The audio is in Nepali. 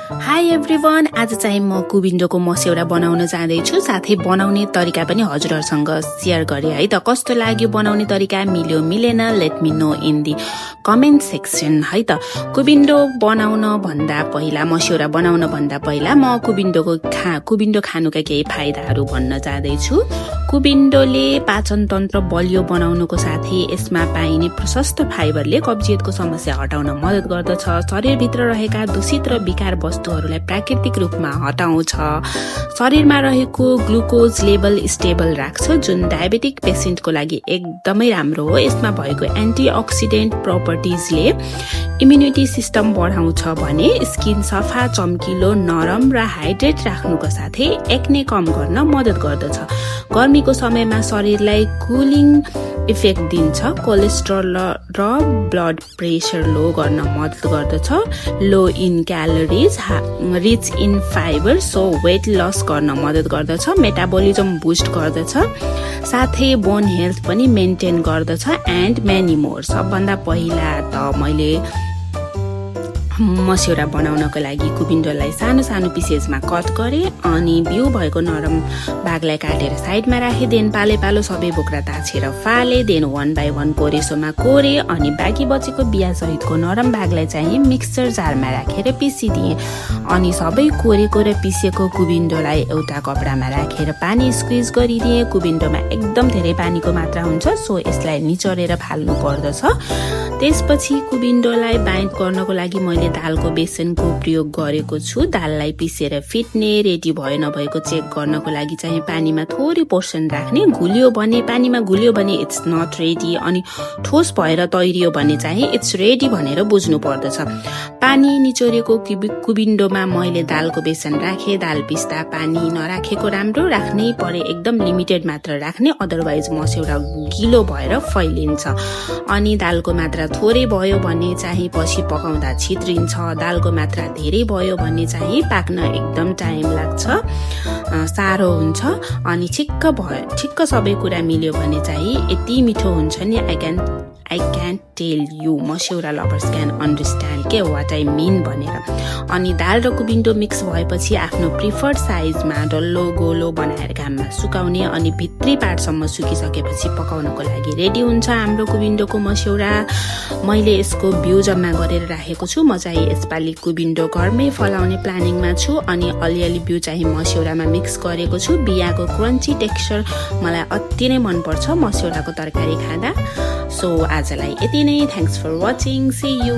हाई एभ्रिवान, आज चाहिँ म कुबिन्डोको मस्यौरा बनाउन जाँदैछु। साथै बनाउने तरिका पनि हजुरहरूसँग सेयर गरेँ है त। कस्तो लाग्यो बनाउने तरिका, मिल्यो मिलेन, let me know in the comment section है त। कुबिन्डो बनाउन भन्दा पहिला, मस्यौरा बनाउन भन्दा पहिला म कुबिन्डो खानुका केही फाइदाहरू भन्न जाँदैछु। कुबिन्डोले पाचन तन्त्र बलियो बनाउनुको साथै यसमा पाइने प्रशस्त फाइबरले कब्जियतको समस्या हटाउन मद्दत गर्दछ। शरीरभित्र रहेका दूषित र विकार वस्तुहरूलाई प्राकृतिक रूपमा हटाउँछ। शरीरमा रहेको ग्लुकोज लेभल स्टेबल राख्छ, जुन डायबेटिक पेसेन्टको लागि एकदमै राम्रो हो। यसमा भएको एन्टिअक्सिडेन्ट प्रपर्टिजले इम्युनिटी सिस्टम बढाउँछ भने स्किन सफा, चम्किलो, नरम र हाइड्रेट राख्नुको साथै एक्ने कम गर्न मद्दत गर्दछ। गर्मीको समयमा शरीरलाई कुलिङ इफेक्ट दिन्छ। कोलेस्ट्रोल र ब्लड प्रेसर लो गर्न मद्दत गर्दछ। Low in calories, rich in fibre, so weight loss गर्न मद्दत गर्दछ। मेटाबोलिजम बुस्ट गर्दछ, साथै बोन हेल्थ पनि मेन्टेन गर्दछ एन्ड मेनी मोर। सबभन्दा पहिला त मैले मस्यौरा बनाउनको लागि कुबिन्डोलाई सानो सानो पिसेजमा कट गरेँ अनि बिउ भएको नरम भागलाई काटेर साइडमा राखेँ। देन पाले पालो सबै बोक्रा ताछेर फाले। देन 1 by 1 कोरेसोमा कोरे अनि बाँकी बचेको बिया सहितको नरम भागलाई चाहिँ मिक्सचर जारमा राखेर पिसिदिएँ। अनि सबै कोरेको र पिसेको कुबिन्डोलाई एउटा कपडामा राखेर पानी स्क्विज गरिदिएँ। कुबिन्डोमा एकदम धेरै पानीको मात्रा हुन्छ, सो यसलाई निचोरेर फाल्नु पर्दछ। त्यसपछि कुबिन्डोलाई बाइन्ड गर्नको लागि मैले दालको बेसनको प्रयोग गरेको छु। दाललाई पिसेर फिट्ने, रेडी भयो नभएको चेक गर्नको लागि चाहिँ पानीमा थोरै पोर्सन राख्ने। पानीमा घुल्यो भने इट्स नट रेडी, अनि ठोस भएर तैरियो भने चाहिँ इट्स रेडी भनेर बुझ्नु पर्दछ। पानी निचोरेको कुबिन्डोमा मैले दालको बेसन राखेँ। दाल पिस्दा पानी नराखेको राम्रो, राख्नै परे एकदम लिमिटेड मात्र राख्ने, अदरवाइज मस्यौरा गिलो भएर फैलिन्छ। अनि दालको मात्रा थोरै भयो भने चाहिँ पछि पकाउँदा छित्रिन्छ। दालको मात्रा धेरै भयो भने चाहिँ पाक्न एकदम टाइम लाग्छ, साह्रो हुन्छ। अनि ठिक्क सबै कुरा मिल्यो भने चाहिँ यति मिठो हुन्छ नि, I can't tell you, masyaura lovers can understand के वाट आई मिन भनेर। अनि दाल र कुबिन्डो मिक्स भएपछि आफ्नो प्रिफर्ड साइजमा डल्लो गोलो बनाएर घाममा सुकाउने अनि भित्री पार्टसम्म सुकिसकेपछि पकाउनको लागि रेडी हुन्छ हाम्रो कुबिन्डोको मस्यौरा। मैले यसको बिउ जम्मा गरेर राखेको छु। म चाहिँ यसपालि कुबिन्डो घरमै फलाउने प्लानिङमा छु अनि अलिअलि बिउ चाहिँ मस्यौरामा मिक्स गरेको छु। बियाको क्रन्ची टेक्सचर मलाई अति नै मनपर्छ मस्यौराको तरकारी खाँदा। सो आजलाई यति नै। Thanks for watching, see you.